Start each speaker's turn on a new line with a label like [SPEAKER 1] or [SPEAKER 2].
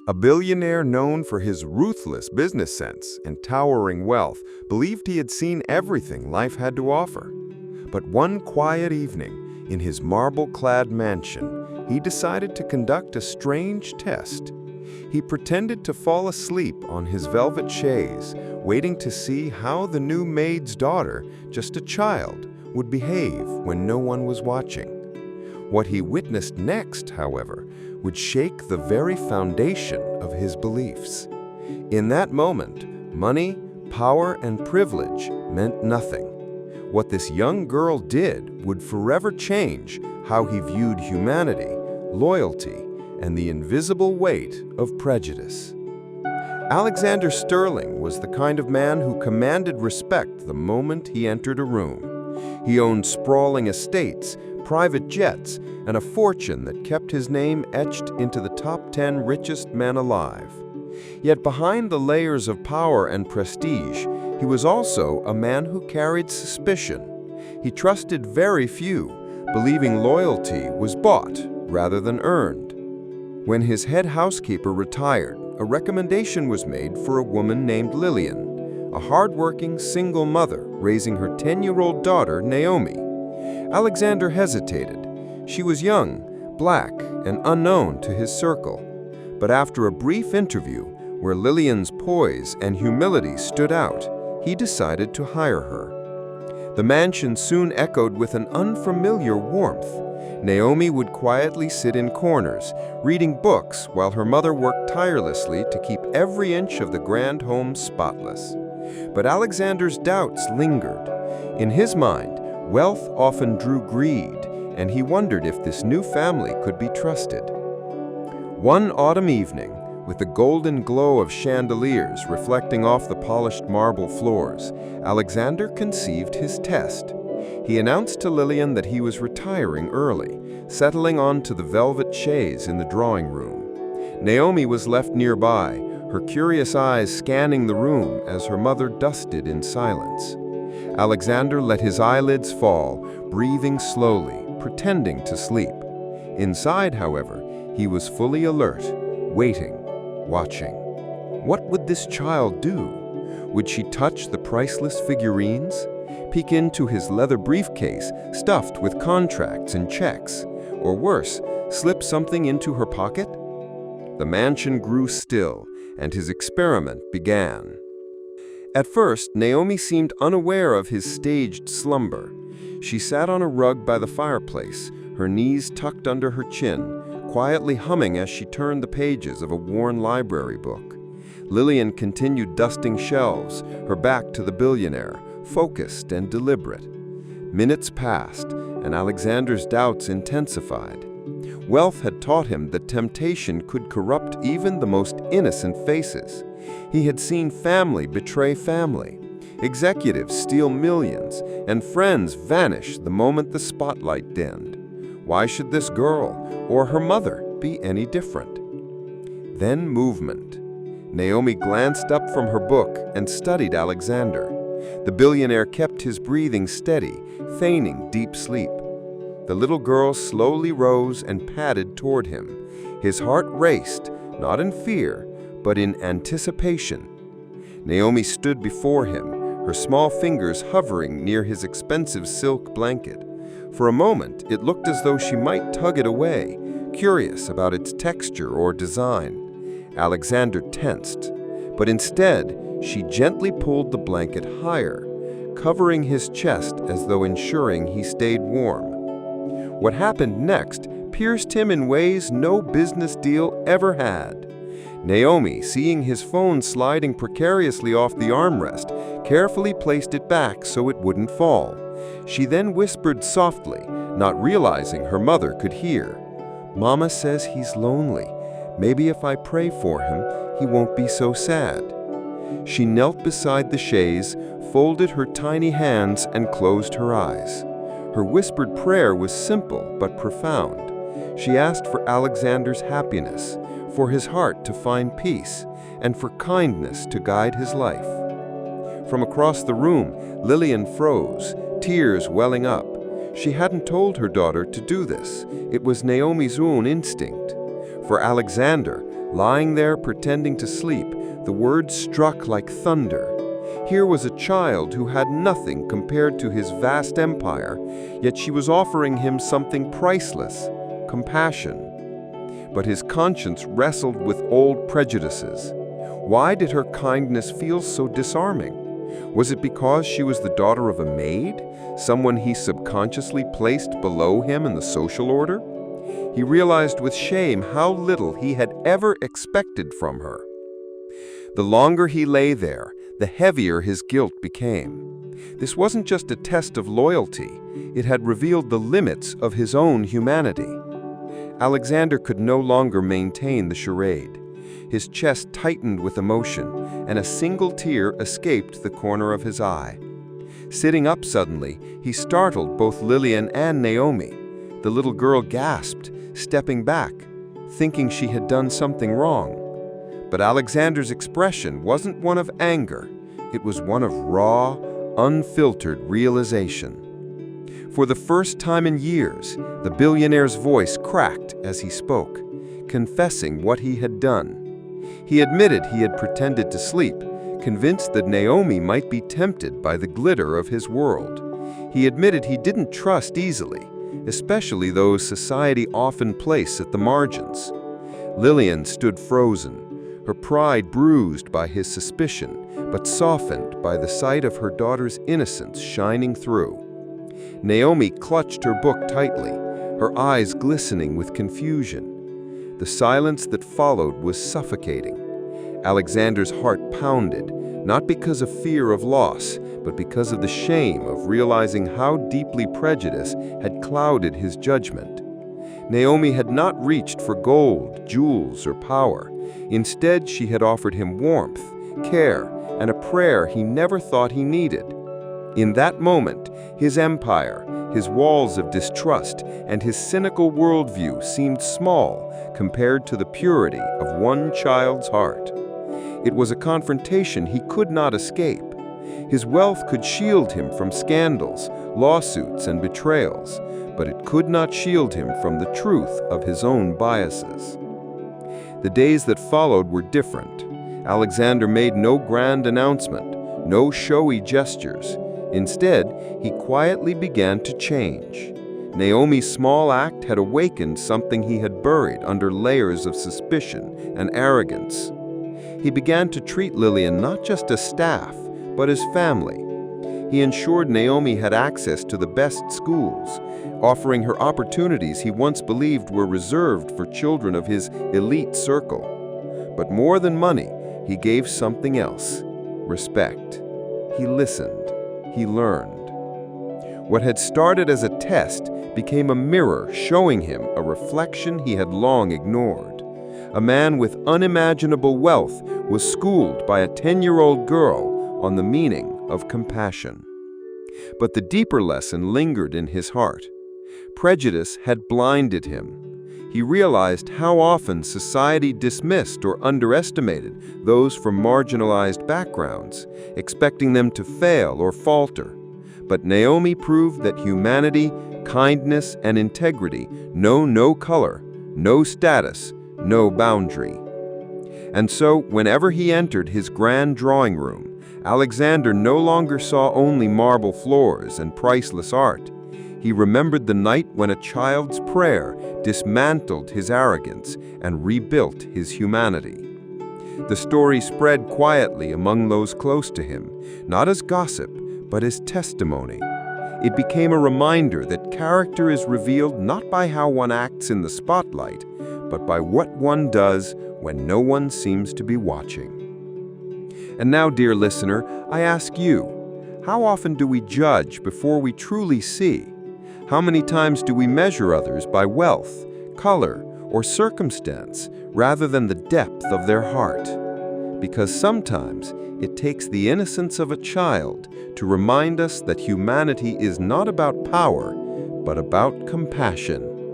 [SPEAKER 1] A billionaire known for his ruthless business sense and towering wealth believed he had seen everything life had to offer. But one quiet evening, in his marble-clad mansion, he decided to conduct a strange test. He pretended to fall asleep on his velvet chaise, waiting to see how the new maid's daughter, just a child, would behave when no one was watching. What he witnessed next, however, would shake the very foundation of his beliefs. In that moment, money, power, and privilege meant nothing. What this young girl did would forever change how he viewed humanity, loyalty, and the invisible weight of prejudice. Alexander Sterling was the kind of man who commanded respect the moment he entered a room. He owned sprawling estates, private jets, and a fortune that kept his name etched into the top 10 richest men alive. Yet behind the layers of power and prestige, he was also a man who carried suspicion. He trusted very few, believing loyalty was bought rather than earned. When his head housekeeper retired, a recommendation was made for a woman named Lillian, a hard-working single mother raising her 10-year-old daughter, Naomi. Alexander hesitated. She was young, black, and unknown to his circle. But after a brief interview, where Lillian's poise and humility stood out, he decided to hire her. The mansion soon echoed with an unfamiliar warmth. Naomi would quietly sit in corners, reading books while her mother worked tirelessly to keep every inch of the grand home spotless. But Alexander's doubts lingered. In his mind, wealth often drew greed, and he wondered if this new family could be trusted. One autumn evening, with the golden glow of chandeliers reflecting off the polished marble floors, Alexander conceived his test. He announced to Lillian that he was retiring early, settling onto the velvet chaise in the drawing room. Naomi was left nearby, her curious eyes scanning the room as her mother dusted in silence. Alexander let his eyelids fall, breathing slowly, pretending to sleep. Inside, however, he was fully alert, waiting, watching. What would this child do? Would she touch the priceless figurines? Peek into his leather briefcase stuffed with contracts and checks? Or worse, slip something into her pocket? The mansion grew still, and his experiment began. At first, Naomi seemed unaware of his staged slumber. She sat on a rug by the fireplace, her knees tucked under her chin, quietly humming as she turned the pages of a worn library book. Lillian continued dusting shelves, her back to the billionaire, focused and deliberate. Minutes passed, and Alexander's doubts intensified. Wealth had taught him that temptation could corrupt even the most innocent faces. He had seen family betray family, executives steal millions, and friends vanish the moment the spotlight dimmed. Why should this girl, or her mother, be any different? Then movement. Naomi glanced up from her book and studied Alexander. The billionaire kept his breathing steady, feigning deep sleep. The little girl slowly rose and padded toward him. His heart raced, not in fear, but in anticipation. Naomi stood before him, her small fingers hovering near his expensive silk blanket. For a moment, it looked as though she might tug it away, curious about its texture or design. Alexander tensed, but instead, she gently pulled the blanket higher, covering his chest as though ensuring he stayed warm. What happened next pierced him in ways no business deal ever had. Naomi, seeing his phone sliding precariously off the armrest, carefully placed it back so it wouldn't fall. She then whispered softly, not realizing her mother could hear, "Mama says he's lonely. Maybe if I pray for him, he won't be so sad." She knelt beside the chaise, folded her tiny hands, and closed her eyes. Her whispered prayer was simple but profound. She asked for Alexander's happiness, for his heart to find peace, and for kindness to guide his life. From across the room, Lillian froze, tears welling up. She hadn't told her daughter to do this. It was Naomi's own instinct. For Alexander, Lying there pretending to sleep, the words struck like thunder. Here was a child who had nothing compared to his vast empire, yet she was offering him something priceless: compassion. But his conscience wrestled with old prejudices. Why did her kindness feel so disarming? Was it because she was the daughter of a maid, someone he subconsciously placed below him in the social order? He realized with shame how little he had ever expected from her. The longer he lay there, the heavier his guilt became. This wasn't just a test of loyalty, it had revealed the limits of his own humanity. Alexander could no longer maintain the charade. His chest tightened with emotion, and a single tear escaped the corner of his eye. Sitting up suddenly, he startled both Lillian and Naomi. The little girl gasped, stepping back, thinking she had done something wrong. But Alexander's expression wasn't one of anger. It was one of raw, unfiltered realization. For the first time in years, the billionaire's voice cracked as he spoke, confessing what he had done. He admitted he had pretended to sleep, convinced that Naomi might be tempted by the glitter of his world. He admitted he didn't trust easily, especially those society often places at the margins. Lillian stood frozen, her pride bruised by his suspicion, but softened by the sight of her daughter's innocence shining through. Naomi clutched her book tightly, her eyes glistening with confusion. The silence that followed was suffocating. Alexander's heart pounded, not because of fear of loss, but because of the shame of realizing how deeply prejudice had clouded his judgment. Naomi had not reached for gold, jewels, or power. Instead, she had offered him warmth, care, and a prayer he never thought he needed. In that moment, his empire, his walls of distrust, and his cynical worldview seemed small compared to the purity of one child's heart. It was a confrontation he could not escape. His wealth could shield him from scandals, lawsuits, and betrayals, but it could not shield him from the truth of his own biases. The days that followed were different. Alexander made no grand announcement, no showy gestures. Instead, he quietly began to change. Naomi's small act had awakened something he had buried under layers of suspicion and arrogance. He began to treat Lillian not just as staff, but as family. He ensured Naomi had access to the best schools, offering her opportunities he once believed were reserved for children of his elite circle. But more than money, he gave something else: respect. He listened. He learned. What had started as a test became a mirror showing him a reflection he had long ignored. A man with unimaginable wealth was schooled by a 10-year-old girl on the meaning of compassion. But the deeper lesson lingered in his heart. Prejudice had blinded him. He realized how often society dismissed or underestimated those from marginalized backgrounds, expecting them to fail or falter. But Naomi proved that humanity, kindness, and integrity know no color, no status, no boundary. And so, whenever he entered his grand drawing room, Alexander no longer saw only marble floors and priceless art. He remembered the night when a child's prayer dismantled his arrogance and rebuilt his humanity. The story spread quietly among those close to him, not as gossip, but as testimony. It became a reminder that character is revealed not by how one acts in the spotlight, but by what one does when no one seems to be watching. And now, dear listener, I ask you, how often do we judge before we truly see? How many times do we measure others by wealth, color, or circumstance rather than the depth of their heart? Because sometimes it takes the innocence of a child to remind us that humanity is not about power, but about compassion.